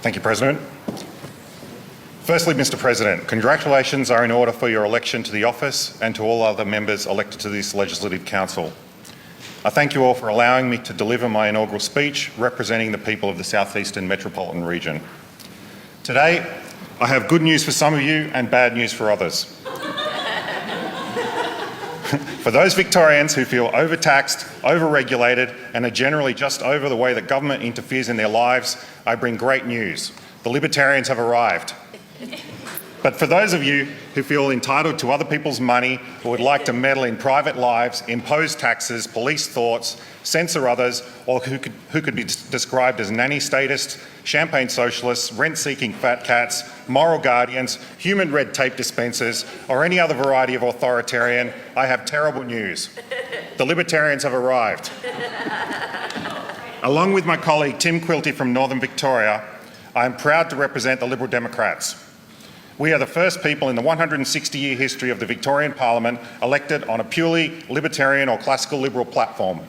Thank you, President. Firstly, Mr. President, congratulations are in order for your election to the office and to all other members elected to this Legislative Council. I thank you all for allowing me to deliver my inaugural speech representing the people of the Southeastern Metropolitan region. Today, I have good news for some of you and bad news for others. For those Victorians who feel overtaxed, overregulated, and are generally just over the way that government interferes in their lives, I bring great news. The Libertarians have arrived. But for those of you who feel entitled to other people's money or would like to meddle in private lives, impose taxes, police thoughts, censor others, or who could be described as nanny statists, champagne socialists, rent-seeking fat cats, moral guardians, human red tape dispensers, or any other variety of authoritarian, I have terrible news. The Libertarians have arrived. Along with my colleague Tim Quilty from Northern Victoria, I am proud to represent the Liberal Democrats. We are the first people in the 160-year history of the Victorian Parliament elected on a purely libertarian or classical liberal platform.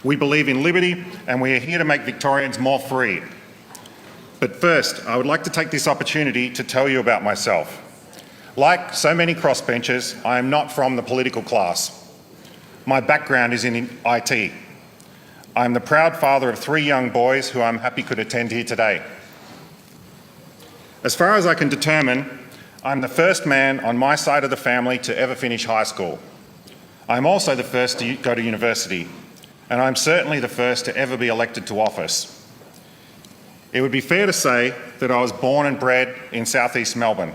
We believe in liberty and we are here to make Victorians more free. But first, I would like to take this opportunity to tell you about myself. Like so many crossbenchers, I am not from the political class. My background is in IT. I am the proud father of 3 young boys who I'm happy could attend here today. As far as I can determine, I'm the first man on my side of the family to ever finish high school. I'm also the first to go to university, and I'm certainly the first to ever be elected to office. It would be fair to say that I was born and bred in southeast Melbourne.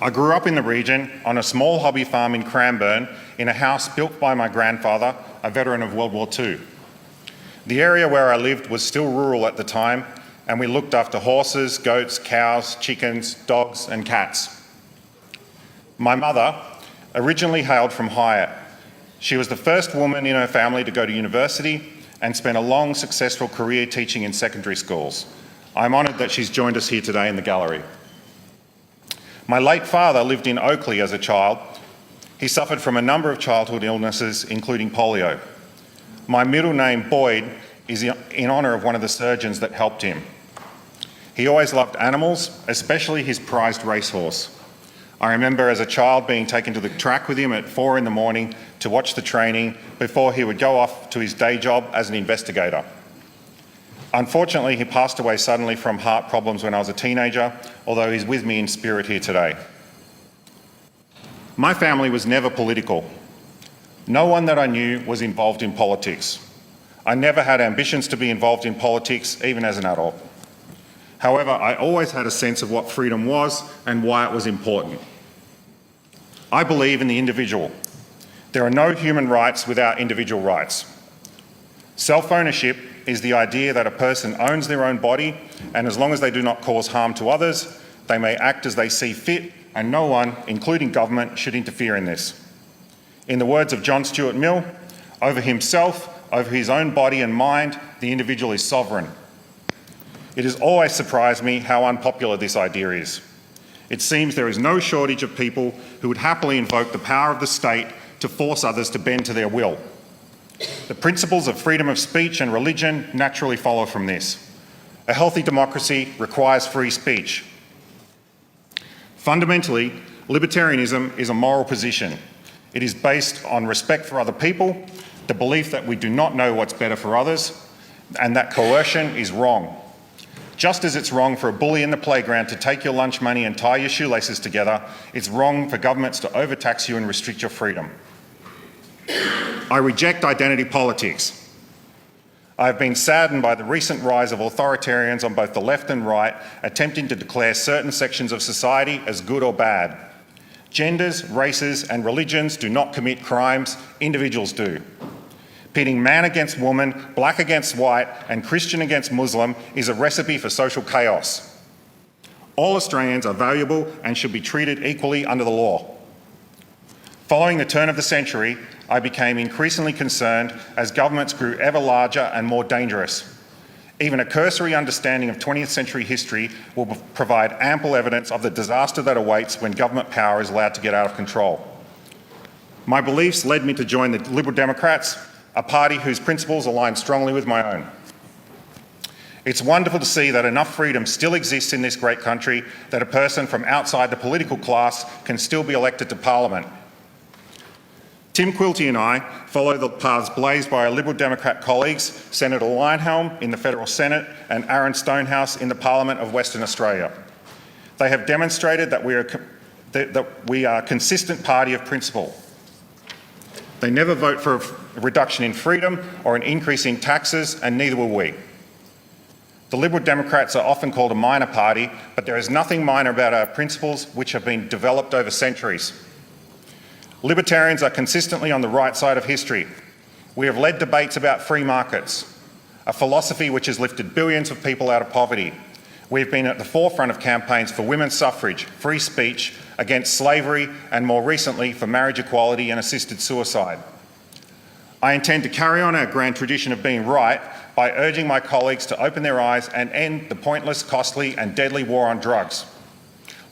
I grew up in the region on a small hobby farm in Cranbourne in a house built by my grandfather, a veteran of World War II. The area where I lived was still rural at the time, and we looked after horses, goats, cows, chickens, dogs and cats. My mother originally hailed from Hyatt. She was the first woman in her family to go to university and spent a long, successful career teaching in secondary schools. I'm honoured that she's joined us here today in the gallery. My late father lived in Oakley as a child. He suffered from a number of childhood illnesses, including polio. My middle name, Boyd, is in honour of one of the surgeons that helped him. He always loved animals, especially his prized racehorse. I remember as a child being taken to the track with him at 4 in the morning to watch the training before he would go off to his day job as an investigator. Unfortunately, he passed away suddenly from heart problems when I was a teenager, although he's with me in spirit here today. My family was never political. No one that I knew was involved in politics. I never had ambitions to be involved in politics, even as an adult. However, I always had a sense of what freedom was and why it was important. I believe in the individual. There are no human rights without individual rights. Self-ownership is the idea that a person owns their own body, and as long as they do not cause harm to others, they may act as they see fit, and no one, including government, should interfere in this. In the words of John Stuart Mill, over himself, over his own body and mind, the individual is sovereign. It has always surprised me how unpopular this idea is. It seems there is no shortage of people who would happily invoke the power of the state to force others to bend to their will. The principles of freedom of speech and religion naturally follow from this. A healthy democracy requires free speech. Fundamentally, libertarianism is a moral position. It is based on respect for other people, the belief that we do not know what's better for others, and that coercion is wrong. Just as it's wrong for a bully in the playground to take your lunch money and tie your shoelaces together, it's wrong for governments to overtax you and restrict your freedom. I reject identity politics. I have been saddened by the recent rise of authoritarians on both the left and right attempting to declare certain sections of society as good or bad. Genders, races and religions do not commit crimes, individuals do. Pitting man against woman, black against white and Christian against Muslim is a recipe for social chaos. All Australians are valuable and should be treated equally under the law. Following the turn of the century, I became increasingly concerned as governments grew ever larger and more dangerous. Even a cursory understanding of 20th century history will provide ample evidence of the disaster that awaits when government power is allowed to get out of control. My beliefs led me to join the Liberal Democrats, a party whose principles align strongly with my own. It's wonderful to see that enough freedom still exists in this great country that a person from outside the political class can still be elected to Parliament. Tim Quilty and I follow the paths blazed by our Liberal Democrat colleagues, Senator Leyonhjelm in the Federal Senate and Aaron Stonehouse in the Parliament of Western Australia. They have demonstrated that we are a consistent party of principle. They never vote for a reduction in freedom or an increase in taxes, and neither will we. The Liberal Democrats are often called a minor party, but there is nothing minor about our principles, which have been developed over centuries. Libertarians are consistently on the right side of history. We have led debates about free markets, a philosophy which has lifted billions of people out of poverty. We have been at the forefront of campaigns for women's suffrage, free speech, against slavery, and more recently for marriage equality and assisted suicide. I intend to carry on our grand tradition of being right by urging my colleagues to open their eyes and end the pointless, costly and deadly war on drugs.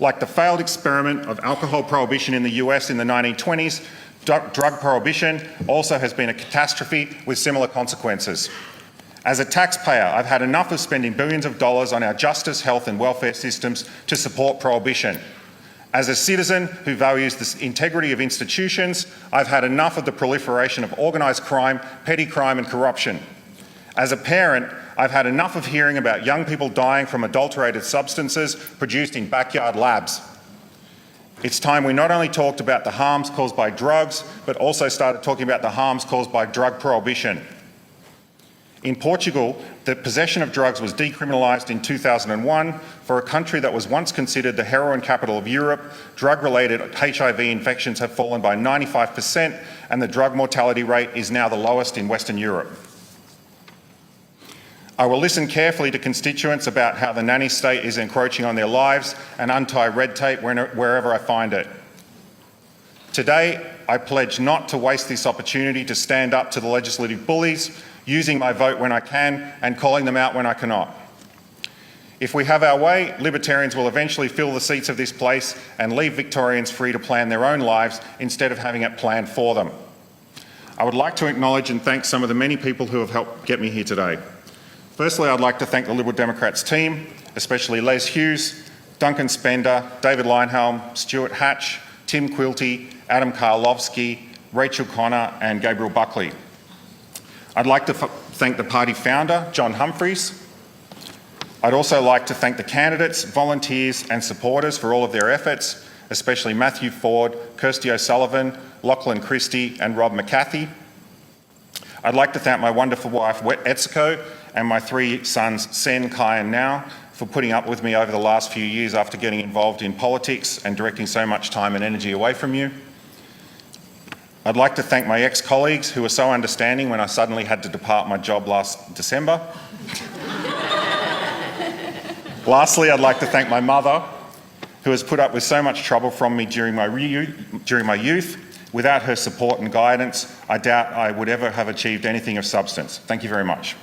Like the failed experiment of alcohol prohibition in the US in the 1920s, drug prohibition also has been a catastrophe with similar consequences. As a taxpayer, I've had enough of spending billions of dollars on our justice, health and welfare systems to support prohibition. As a citizen who values the integrity of institutions, I've had enough of the proliferation of organised crime, petty crime and corruption. As a parent, I've had enough of hearing about young people dying from adulterated substances produced in backyard labs. It's time we not only talked about the harms caused by drugs, but also started talking about the harms caused by drug prohibition. In Portugal, the possession of drugs was decriminalised in 2001. For a country that was once considered the heroin capital of Europe, drug-related HIV infections have fallen by 95%, and the drug mortality rate is now the lowest in Western Europe. I will listen carefully to constituents about how the nanny state is encroaching on their lives and untie red tape wherever I find it. Today, I pledge not to waste this opportunity to stand up to the legislative bullies, using my vote when I can and calling them out when I cannot. If we have our way, Libertarians will eventually fill the seats of this place and leave Victorians free to plan their own lives instead of having it planned for them. I would like to acknowledge and thank some of the many people who have helped get me here today. Firstly, I'd like to thank the Liberal Democrats team, especially Les Hughes, Duncan Spender, David Leyonhjelm, Stuart Hatch, Tim Quilty, Adam Karlovsky, Rachel Connor and Gabriel Buckley. I'd like to thank the party founder, John Humphreys. I'd also like to thank the candidates, volunteers and supporters for all of their efforts, especially Matthew Ford, Kirsty O'Sullivan, Lachlan Christie and Rob McCarthy. I'd like to thank my wonderful wife, Etsuko, and my three sons, Sen, Kai and Now, for putting up with me over the last few years after getting involved in politics and directing so much time and energy away from you. I'd like to thank my ex-colleagues who were so understanding when I suddenly had to depart my job last December. Lastly, I'd like to thank my mother, who has put up with so much trouble from me during my youth. Without her support and guidance, I doubt I would ever have achieved anything of substance. Thank you very much.